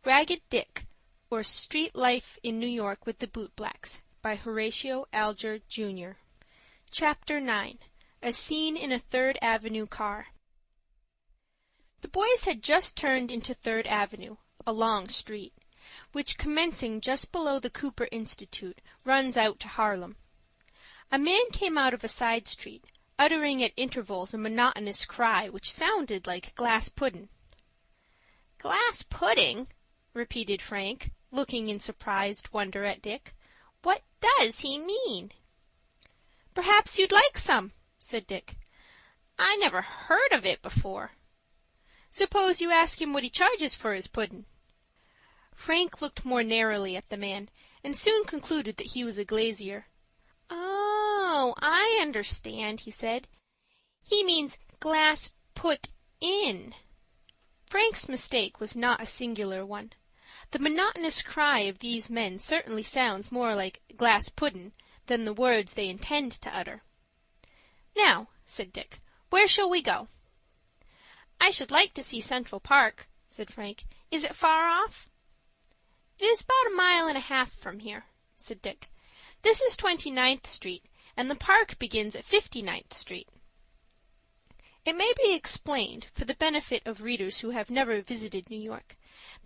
Ragged Dick, or Street Life in New York with the Bootblacks, by Horatio Alger, Jr. Chapter 9. A Scene in a Third Avenue Car. The boys had just turned into Third Avenue, a long street, which, commencing just below the Cooper Institute, runs out to Harlem. A man came out of a side street, uttering at intervals a monotonous cry which sounded like glass pudding. "Glass pudding?" repeated Frank, looking in surprised wonder at Dick. "What does he mean?" "Perhaps you'd like some," said Dick. "I never heard of it before." "Suppose you ask him what he charges for his pudding." Frank looked more narrowly at the man, and soon concluded that he was a glazier. "Oh, I understand," he said. "He means glass put in." Frank's mistake was not a singular one. The monotonous cry of these men certainly sounds more like glass puddin' than the words they intend to utter. "Now," said Dick, "where shall we go?" "I should like to see Central Park," said Frank. "Is it far off?" "It is about 1.5 miles from here," said Dick. "This is 29th Street, and the park begins at 59th Street. It may be explained, for the benefit of readers who have never visited New York,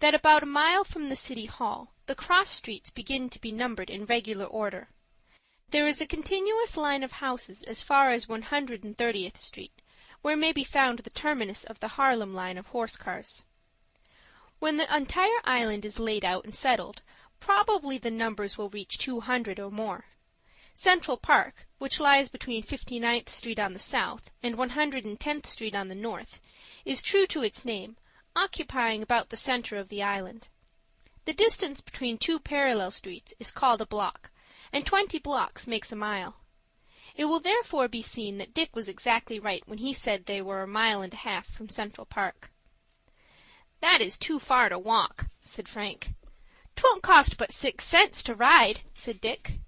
that about 1 mile from the City Hall the cross streets begin to be numbered in regular order. There is a continuous line of houses as far as 130th Street, where may be found the terminus of the Harlem line of horse cars. When the entire island is laid out and settled, probably the numbers will reach 200 or more. Central Park, which lies between 59th Street on the south and 110th Street on the north, is true to its name, occupying about the center of the island. The distance between two parallel streets is called a block, and 20 blocks makes a mile. It will therefore be seen that Dick was exactly right when he said they were 1.5 miles from Central Park. "That is too far to walk," said Frank. "'Twon't cost but 6 cents to ride," said Dick.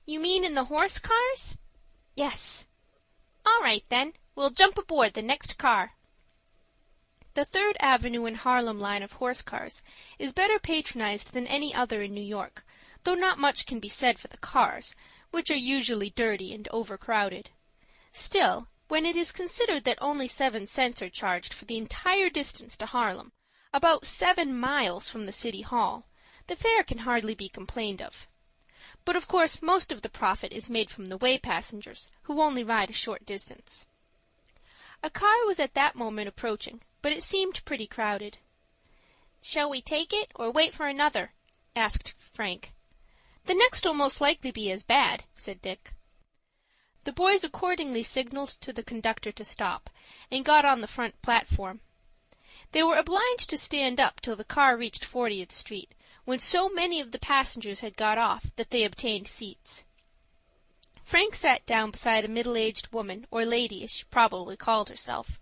"You mean in the horse cars?" "Yes." "All right, then. We'll jump aboard the next car." The Third Avenue and Harlem line of horse cars is better patronized than any other in New York, though not much can be said for the cars, which are usually dirty and overcrowded. Still, when it is considered that only 7 cents are charged for the entire distance to Harlem, about 7 miles from the City Hall, the fare can hardly be complained of. But of course most of the profit is made from the way passengers, who only ride a short distance. A car was at that moment approaching, but it seemed pretty crowded. "Shall we take it, or wait for another?" asked Frank. "The next'll most likely be as bad," said Dick. The boys accordingly signaled to the conductor to stop, and got on the front platform. They were obliged to stand up till the car reached 40th Street, when so many of the passengers had got off that they obtained seats. Frank sat down beside a middle-aged woman, or lady, as she probably called herself,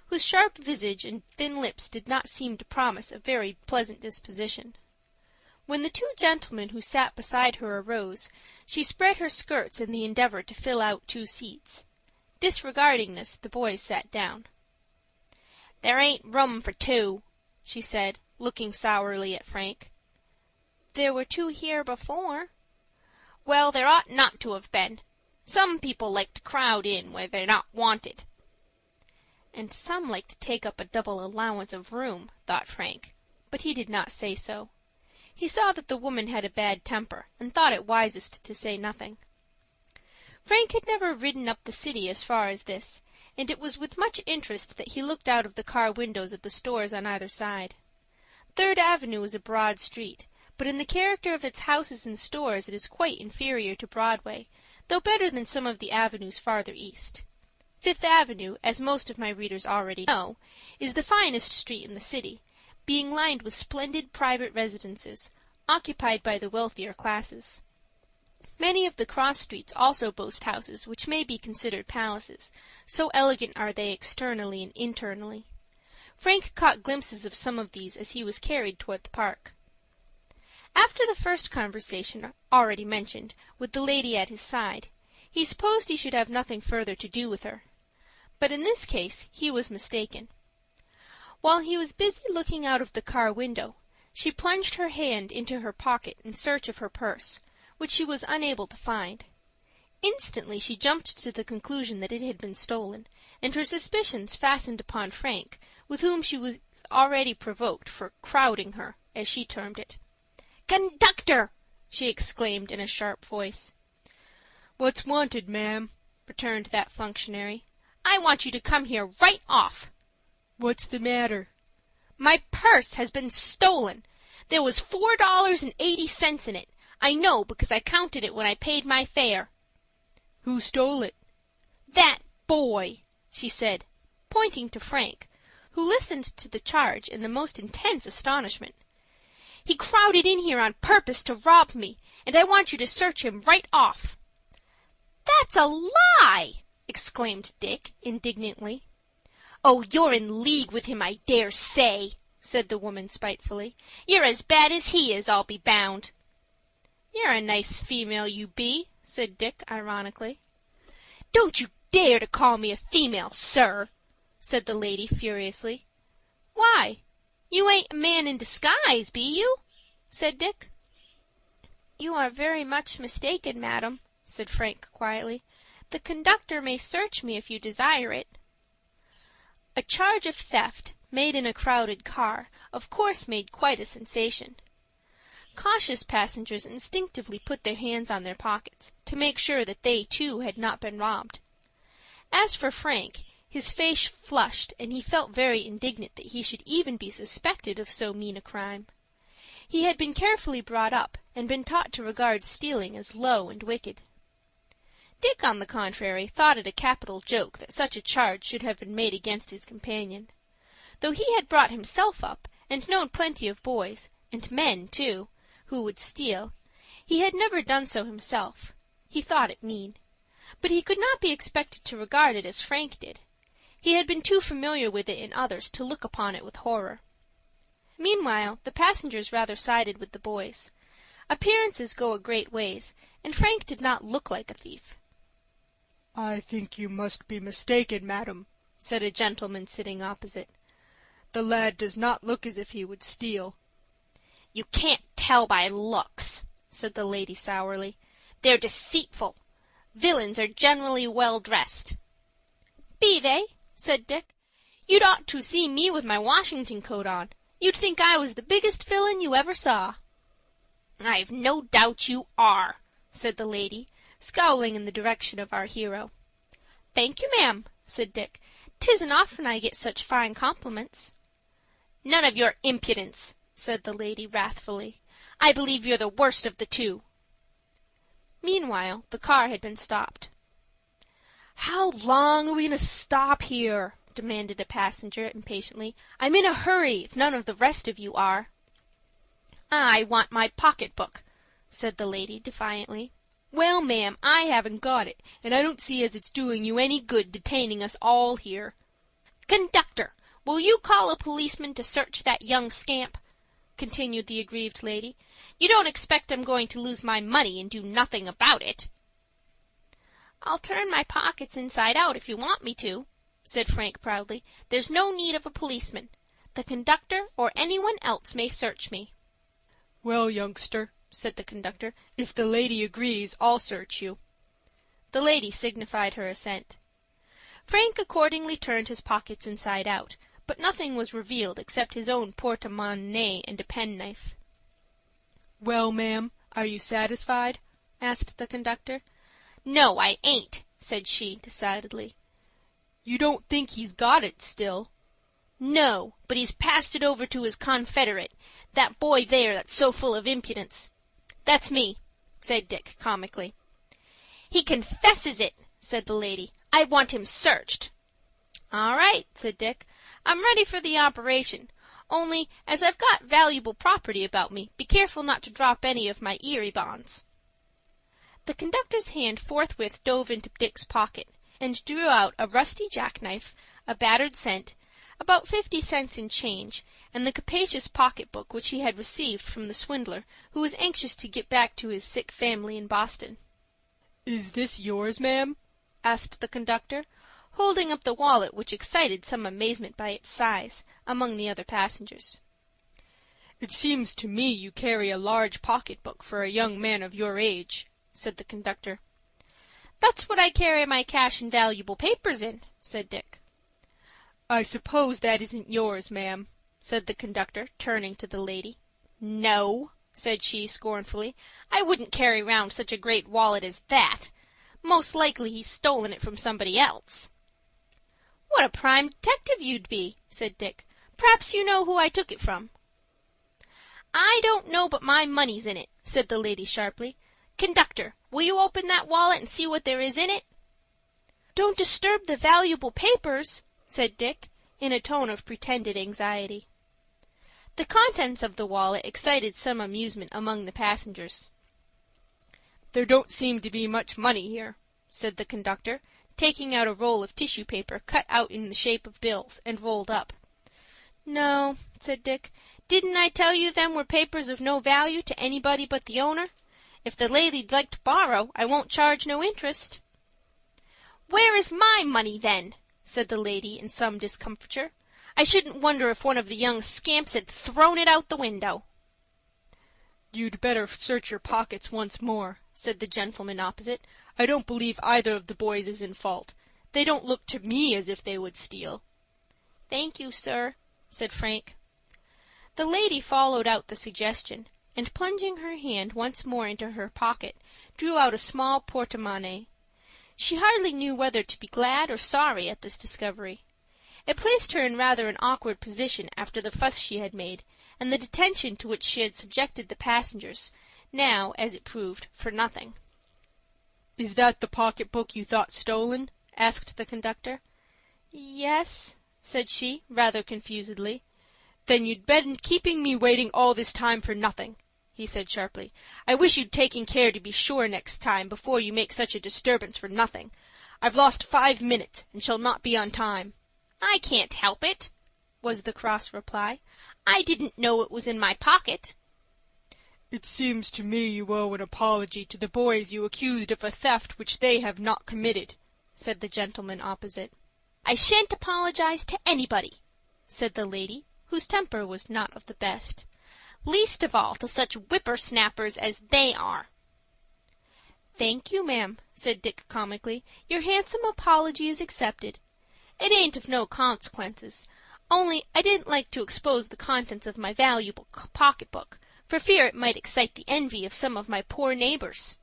whose sharp visage and thin lips did not seem to promise a very pleasant disposition. When the 2 gentlemen who sat beside her arose, she spread her skirts in the endeavor to fill out 2 seats. Disregarding this, the boys sat down. "There ain't room for 2," she said, looking sourly at Frank. "There were 2 here before." "Well, there ought not to have been. Some people like to crowd in where they're not wanted." "And some like to take up a double allowance of room," thought Frank, but he did not say so. He saw that the woman had a bad temper, and thought it wisest to say nothing. Frank had never ridden up the city as far as this, and it was with much interest that he looked out of the car windows at the stores on either side. Third Avenue is a broad street, but in the character of its houses and stores it is quite inferior to Broadway, though better than some of the avenues farther east. Fifth Avenue, as most of my readers already know, is the finest street in the city, being lined with splendid private residences, occupied by the wealthier classes. Many of the cross streets also boast houses which may be considered palaces, so elegant are they externally and internally. Frank caught glimpses of some of these as he was carried toward the park. After the first conversation, already mentioned, with the lady at his side, he supposed he should have nothing further to do with her. But in this case he was mistaken. While he was busy looking out of the car window, She plunged her hand into her pocket in search of her purse, which she was unable to find. Instantly she jumped to the conclusion that it had been stolen, and her suspicions fastened upon Frank, with whom she was already provoked for "crowding her," as she termed it. "Conductor!" she exclaimed in a sharp voice. "What's wanted, ma'am?" returned that functionary. "I want you to come here right off." "What's the matter?" "My purse has been stolen. There was $4.80 in it. I know, because I counted it when I paid my fare." "Who stole it?" "That boy," she said, pointing to Frank, who listened to the charge in the most intense astonishment. "He crowded in here on purpose to rob me, and I want you to search him right off." "That's a lie!" exclaimed Dick, indignantly. "Oh, you're in league with him, I dare say," said the woman, spitefully. "You're as bad as he is, I'll be bound." "You're a nice female, you be," said Dick, ironically. "Don't you dare to call me a female, sir," said the lady, furiously. "Why, you ain't a man in disguise, be you?" said Dick. "You are very much mistaken, madam," said Frank, quietly. "The conductor may search me if you desire it." A charge of theft, made in a crowded car, of course made quite a sensation. Cautious passengers instinctively put their hands on their pockets, to make sure that they, too, had not been robbed. As for Frank, his face flushed, and he felt very indignant that he should even be suspected of so mean a crime. He had been carefully brought up, and been taught to regard stealing as low and wicked. Dick, on the contrary, thought it a capital joke that such a charge should have been made against his companion. Though he had brought himself up, and known plenty of boys, and men, too, who would steal, he had never done so himself. He thought it mean. But he could not be expected to regard it as Frank did. He had been too familiar with it in others to look upon it with horror. Meanwhile, the passengers rather sided with the boys. Appearances go a great ways, and Frank did not look like a thief. "I think you must be mistaken, madam," said a gentleman sitting opposite. "The lad does not look as if he would steal." "You can't tell by looks," said the lady, sourly. "They're deceitful. Villains are generally well dressed." "Be they?" said Dick. "You'd ought to see me with my Washington coat on. You'd think I was the biggest villain you ever saw." "I've no doubt you are," said the lady, scowling in the direction of our hero. "Thank you, ma'am," said Dick. "'Tisn't often I get such fine compliments." "None of your impudence," said the lady, wrathfully. "I believe you're the worst of the two." Meanwhile, the car had been stopped. "How long are we to stop here?" demanded a passenger, impatiently. "I'm in a hurry, if none of the rest of you are." "I want my pocketbook," said the lady, defiantly. "Well, ma'am, I haven't got it, and I don't see as it's doing you any good detaining us all here." "Conductor, will you call a policeman to search that young scamp?" continued the aggrieved lady. "You don't expect I'm going to lose my money and do nothing about it." "I'll turn my pockets inside out if you want me to," said Frank, proudly. "There's no need of a policeman. The conductor or any one else may search me." "Well, youngster," said the conductor, "if the lady agrees, I'll search you." The lady signified her assent. Frank accordingly turned his pockets inside out, but nothing was revealed except his own porte-monnaie and a penknife. "Well, ma'am, are you satisfied?" asked the conductor. "No, I ain't," said she, decidedly. "You don't think he's got it still?" "No, but he's passed it over to his confederate, that boy there that's so full of impudence." "That's me," said Dick, comically. "He confesses it," said the lady. "I want him searched." "All right," said Dick. "I'm ready for the operation. Only, as I've got valuable property about me, be careful not to drop any of my Erie bonds." The conductor's hand forthwith dove into Dick's pocket, and drew out a rusty jackknife, a battered cent, about 50 cents in change, and the capacious pocketbook which he had received from the swindler, who was anxious to get back to his sick family in Boston. "Is this yours, ma'am?" asked the conductor, holding up the wallet, which excited some amazement by its size, among the other passengers. "It seems to me you carry a large pocket-book for a young man of your age," said the conductor. "That's what I carry my cash and valuable papers in," said Dick. "I suppose that isn't yours, ma'am," said the conductor, turning to the lady. "No," said she, scornfully. "I wouldn't carry round such a great wallet as that. Most likely he's stolen it from somebody else." "What a prime detective you'd be," said Dick. "Perhaps you know who I took it from." "I don't know but my money's in it," said the lady, sharply. "Conductor, will you open that wallet and see what there is in it?" "Don't disturb the valuable papers," said Dick, in a tone of pretended anxiety. The contents of the wallet excited some amusement among the passengers. "There don't seem to be much money here," said the conductor, taking out a roll of tissue paper cut out in the shape of bills, and rolled up. "No," said Dick. "Didn't I tell you them were papers of no value to anybody but the owner? If the lady'd like to borrow, I won't charge no interest." "Where is my money, then?" said the lady, in some discomfiture. "I shouldn't wonder if one of the young scamps had thrown it out the window." "You'd better search your pockets once more," said the gentleman opposite. "I don't believe either of the boys is in fault. They don't look to me as if they would steal." "Thank you, sir," said Frank. The lady followed out the suggestion, and plunging her hand once more into her pocket, drew out a small porte-monnaie. She hardly knew whether to be glad or sorry at this discovery. It placed her in rather an awkward position after the fuss she had made, and the detention to which she had subjected the passengers, now, as it proved, for nothing. "Is that the pocket-book you thought stolen?" asked the conductor. "Yes," said she, rather confusedly. "Then you'd been keeping me waiting all this time for nothing," he said, sharply. "I wish you'd taken care to be sure next time before you make such a disturbance for nothing. I've lost 5 minutes, and shall not be on time." "I can't help it," was the cross reply. "I didn't know it was in my pocket." "It seems to me you owe an apology to the boys you accused of a theft which they have not committed," said the gentleman opposite. "I shan't apologize to anybody," said the lady, whose temper was not of the best. "Least of all to such whipper-snappers as they are." "Thank you, ma'am," said Dick, comically. "Your handsome apology is accepted. It ain't of no consequences, only I didn't like to expose the contents of my valuable pocket-book, for fear it might excite the envy of some of my poor neighbors."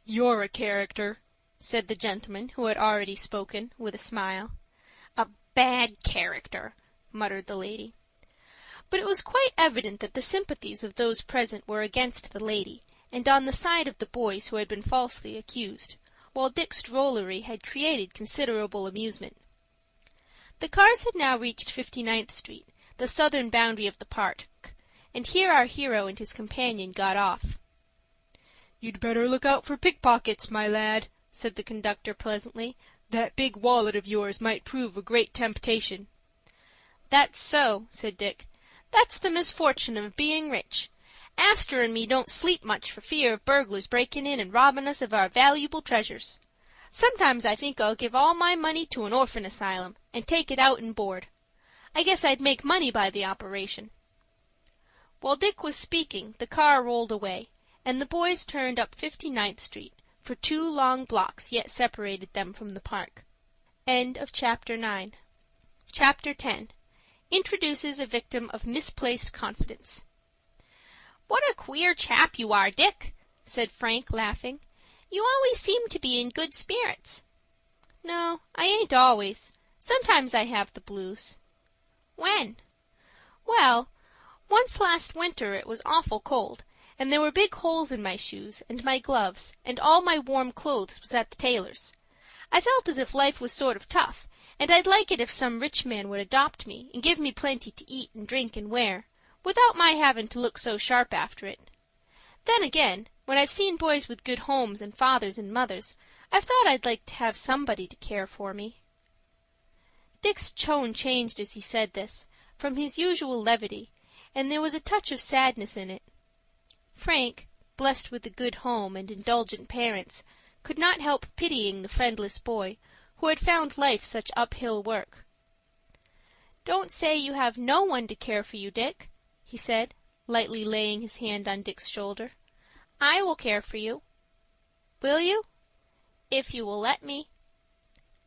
"You're a character," said the gentleman who had already spoken, with a smile. "A bad character," muttered the lady. But it was quite evident that the sympathies of those present were against the lady, and on the side of the boys who had been falsely accused, while Dick's drollery had created considerable amusement. The cars had now reached 59th Street, the southern boundary of the park, and here our hero and his companion got off. "You'd better look out for pickpockets, my lad," said the conductor, pleasantly. "That big wallet of yours might prove a great temptation." "That's so," said Dick. "That's the misfortune of being rich. Astor and me don't sleep much for fear of burglars breaking in and robbing us of our valuable treasures. Sometimes I think I'll give all my money to an orphan asylum, and take it out and board. I guess I'd make money by the operation." While Dick was speaking, the car rolled away, and the boys turned up 59th Street, for 2 long blocks yet separated them from the park. Chapter 9. Chapter 10. Introduces a victim of misplaced confidence. "What a queer chap you are, Dick," said Frank, laughing. "You always seem to be in good spirits." "No, I ain't always. Sometimes I have the blues." "When?" "Well, once last winter it was awful cold, and there were big holes in my shoes and my gloves, and all my warm clothes was at the tailor's. I felt as if life was sort of tough, and I'd like it if some rich man would adopt me and give me plenty to eat and drink and wear, without my having to look so sharp after it. Then again, when I've seen boys with good homes and fathers and mothers, I've thought I'd like to have somebody to care for me." Dick's tone changed as he said this, from his usual levity, and there was a touch of sadness in it. Frank, blessed with a good home and indulgent parents, could not help pitying the friendless boy, who had found life such uphill work. "Don't say you have no one to care for you, Dick," he said, lightly laying his hand on Dick's shoulder. "I will care for you." "Will you?" "If you will let me."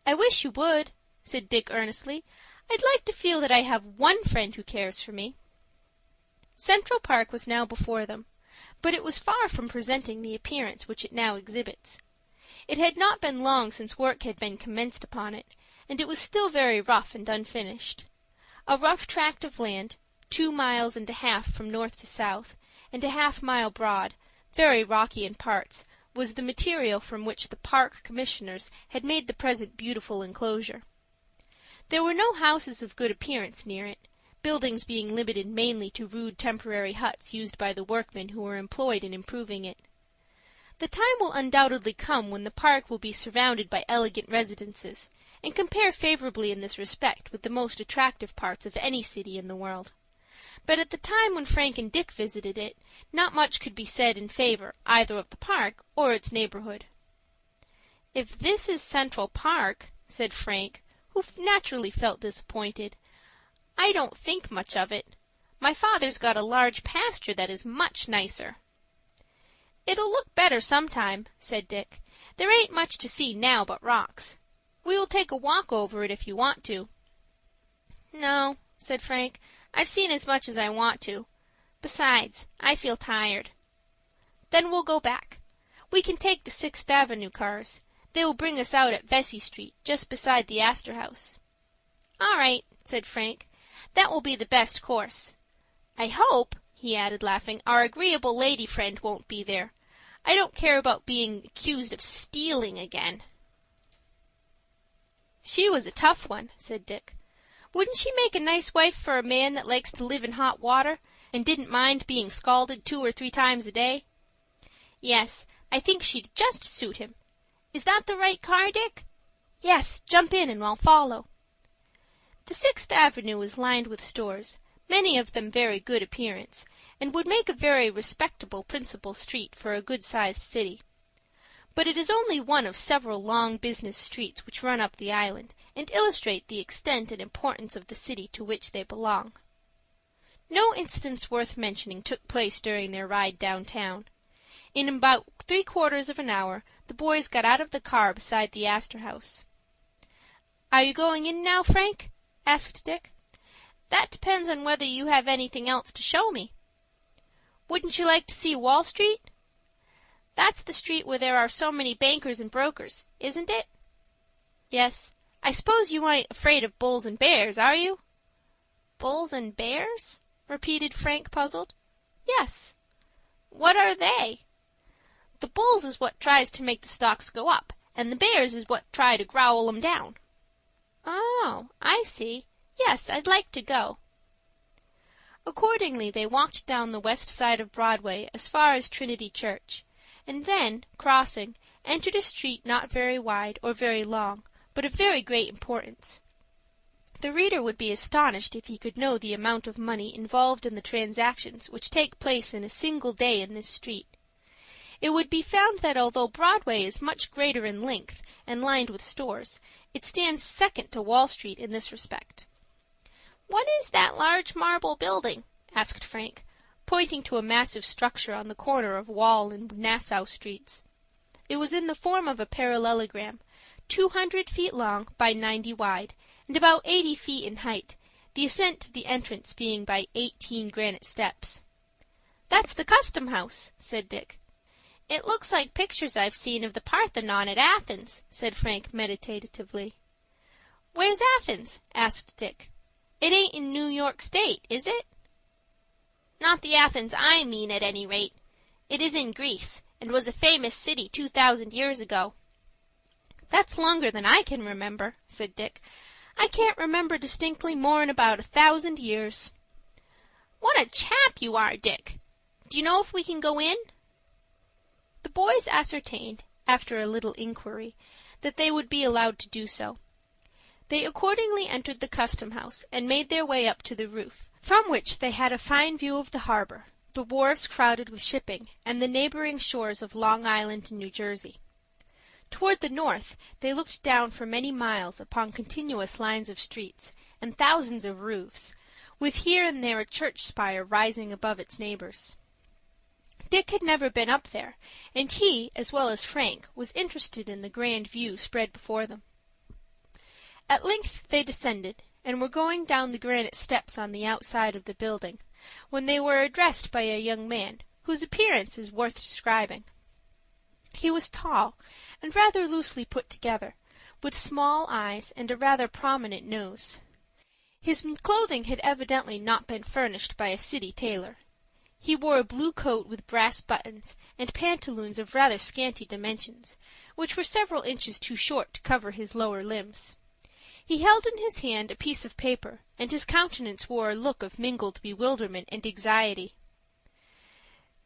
"I wish you would," said Dick earnestly. "I'd like to feel that I have one friend who cares for me." Central Park was now before them, but it was far from presenting the appearance which it now exhibits. It had not been long since work had been commenced upon it, and it was still very rough and unfinished. A rough tract of land, 2.5 miles from north to south, and a half-mile broad, very rocky in parts, was the material from which the Park Commissioners had made the present beautiful enclosure. There were no houses of good appearance near it, buildings being limited mainly to rude temporary huts used by the workmen who were employed in improving it. The time will undoubtedly come when the park will be surrounded by elegant residences, and compare favorably in this respect with the most attractive parts of any city in the world. But at the time when Frank and Dick visited it, not much could be said in favor either of the park or its neighborhood. "If this is Central Park," said Frank, who naturally felt disappointed, "I don't think much of it. My father's got a large pasture that is much nicer." "It'll look better sometime," said Dick. "There ain't much to see now but rocks. We will take a walk over it if you want to." "No," said Frank. "I've seen as much as I want to. Besides, I feel tired." "Then we'll go back. We can take the 6th Avenue cars. They will bring us out at Vesey Street, just beside the Astor House." "All right," said Frank. "That will be the best course. I hope," he added, laughing, "our agreeable lady friend won't be there. I don't care about being accused of stealing again." "She was a tough one," said Dick. "Wouldn't she make a nice wife for a man that likes to live in hot water, and didn't mind being scalded 2 or 3 times a day?" "Yes, I think she'd just suit him. Is that the right car, Dick?" "Yes, jump in and I'll follow." The 6th Avenue was lined with stores, many of them very good appearance, and would make a very respectable principal street for a good-sized city. But it is only one of several long business streets which run up the island, and illustrate the extent and importance of the city to which they belong. No incidents worth mentioning took place during their ride downtown. In about 3/4 of an hour the boys got out of the car beside the Astor House. "Are you going in now, Frank?" asked Dick. "That depends on whether you have anything else to show me." "Wouldn't you like to see Wall Street?" "That's the street where there are so many bankers and brokers, isn't it?" "Yes. I suppose you ain't afraid of bulls and bears, are you?" "Bulls and bears?" repeated Frank, puzzled. "Yes." "What are they?" "The bulls is what tries to make the stocks go up, and the bears is what try to growl 'em down." "Oh, I see. Yes, I'd like to go." Accordingly, they walked down the west side of Broadway as far as Trinity Church, and then, crossing, entered a street not very wide or very long, but of very great importance. The reader would be astonished if he could know the amount of money involved in the transactions which take place in a single day in this street. It would be found that although Broadway is much greater in length and lined with stores, it stands second to Wall Street in this respect. "What is that large marble building?" asked Frank, pointing to a massive structure on the corner of Wall and Nassau Streets. It was in the form of a parallelogram, 200 feet long by 90 wide, and about 80 feet in height, the ascent to the entrance being by 18 granite steps. "That's the Custom House," said Dick. "It looks like pictures I've seen of the Parthenon at Athens," said Frank meditatively. "Where's Athens?" asked Dick. "It ain't in New York State, is it?" "Not the Athens I mean, at any rate. It is in Greece, and was a famous city 2,000 years ago." "That's longer than I can remember," said Dick. "I can't remember distinctly more'n about 1,000 years." "What a chap you are, Dick! Do you know if we can go in?" The boys ascertained, after a little inquiry, that they would be allowed to do so. They accordingly entered the Custom House, and made their way up to the roof, from which they had a fine view of the harbor, the wharves crowded with shipping, and the neighboring shores of Long Island and New Jersey. Toward the north they looked down for many miles upon continuous lines of streets, and thousands of roofs, with here and there a church spire rising above its neighbors. Dick had never been up there, and he, as well as Frank, was interested in the grand view spread before them. At length they descended, and were going down the granite steps on the outside of the building, when they were addressed by a young man, whose appearance is worth describing. He was tall, and rather loosely put together, with small eyes and a rather prominent nose. His clothing had evidently not been furnished by a city tailor. He wore a blue coat with brass buttons, and pantaloons of rather scanty dimensions, which were several inches too short to cover his lower limbs. He held in his hand a piece of paper, and his countenance wore a look of mingled bewilderment and anxiety.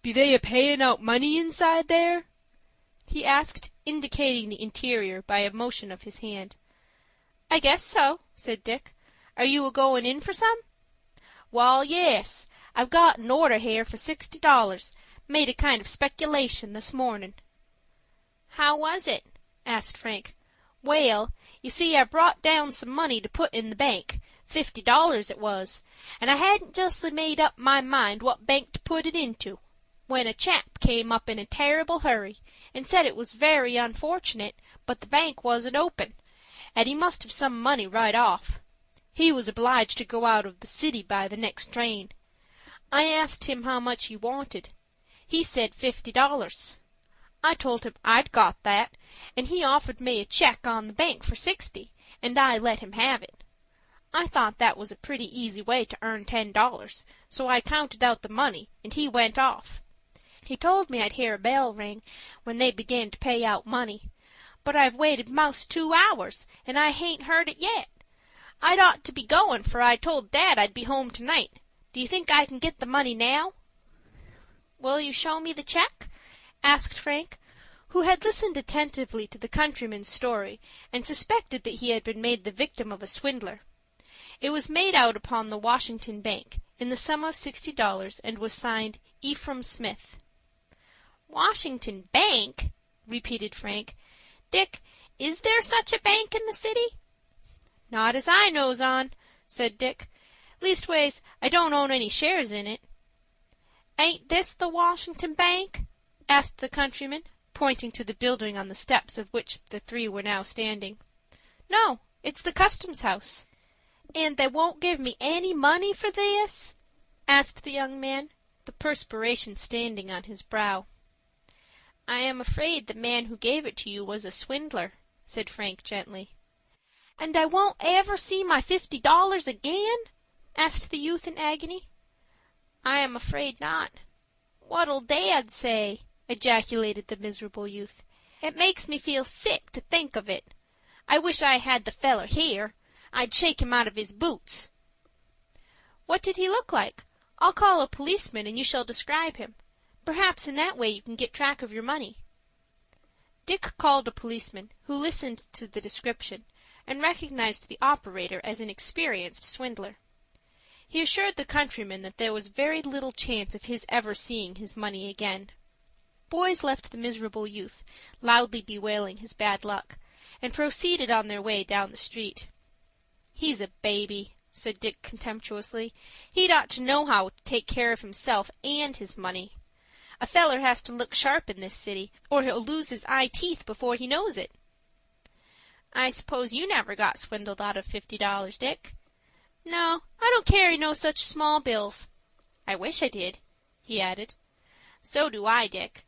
"Be they a-payin' out money inside there?" he asked, indicating the interior by a motion of his hand. "I guess so," said Dick. "Are you a-goin' in for some?" "Wal, yes. I've got an order here for $60. Made a kind of speculation this morning." "How was it?" asked Frank. "Well, you see, I brought down some money to put in the bank, $50 it was, and I hadn't justly made up my mind what bank to put it into, when a chap came up in a terrible hurry, and said it was very unfortunate, but the bank wasn't open, and he must have some money right off. He was obliged to go out of the city by the next train. I asked him how much he wanted. He said $50. I told him I'd got that, and he offered me a check on the bank for $60, and I let him have it. I thought that was a pretty easy way to earn $10, so I counted out the money, and he went off. He told me I'd hear a bell ring when they began to pay out money, but I've waited 'most 2 hours, and I hain't heard it yet. I'd ought to be goin', for I told Dad I'd be home tonight. Do you think I can get the money now?" "Will you show me the check?" asked Frank, who had listened attentively to the countryman's story, and suspected that he had been made the victim of a swindler. It was made out upon the Washington Bank, in the sum of $60, and was signed Ephraim Smith. "Washington Bank?" repeated Frank. "Dick, is there such a bank in the city?" "Not as I knows on," said Dick. "Leastways, I don't own any shares in it." "Ain't this the Washington Bank?" asked the countryman, pointing to the building on the steps of which the three were now standing. "No, it's the Customs House." "And they won't give me any money for this?" asked the young man, the perspiration standing on his brow. "I am afraid the man who gave it to you was a swindler," said Frank gently. "And I won't ever see my $50 again?" asked the youth in agony. "I am afraid not." "What'll Dad say?" ejaculated the miserable youth. "It makes me feel sick to think of it. I wish I had the feller here. I'd shake him out of his boots." "What did he look like? I'll call a policeman, and you shall describe him. Perhaps in that way you can get track of your money." Dick called a policeman, who listened to the description, and recognized the operator as an experienced swindler. He assured the countryman that there was very little chance of his ever seeing his money again. Boys left the miserable youth, loudly bewailing his bad luck, and proceeded on their way down the street. "He's a baby," said Dick contemptuously. "He'd ought to know how to take care of himself and his money. A feller has to look sharp in this city, or he'll lose his eye teeth before he knows it." "I suppose you never got swindled out of $50, Dick?" "No, I don't carry no such small bills. I wish I did," he added. "So do I, Dick.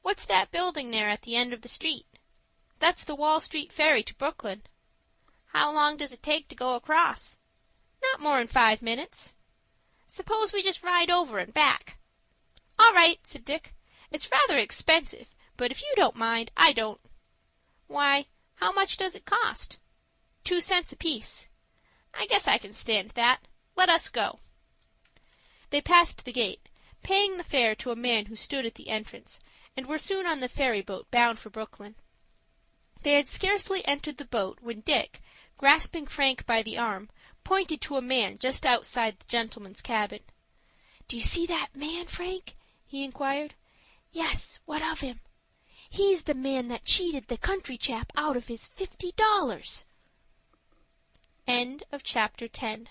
What's that building there at the end of the street?" "That's the Wall Street ferry to Brooklyn." "How long does it take to go across?" "Not more'n 5 minutes." "Suppose we just ride over and back." "All right," said Dick. "It's rather expensive, but if you don't mind, I don't." "Why, how much does it cost?" 2 cents apiece." "I guess I can stand that. Let us go." They passed the gate, paying the fare to a man who stood at the entrance, and were soon on the ferry boat bound for Brooklyn. They had scarcely entered the boat when Dick, grasping Frank by the arm, pointed to a man just outside the gentleman's cabin. "Do you see that man, Frank?" he inquired. "Yes, what of him?" "He's the man that cheated the country chap out of his $50. Chapter 10.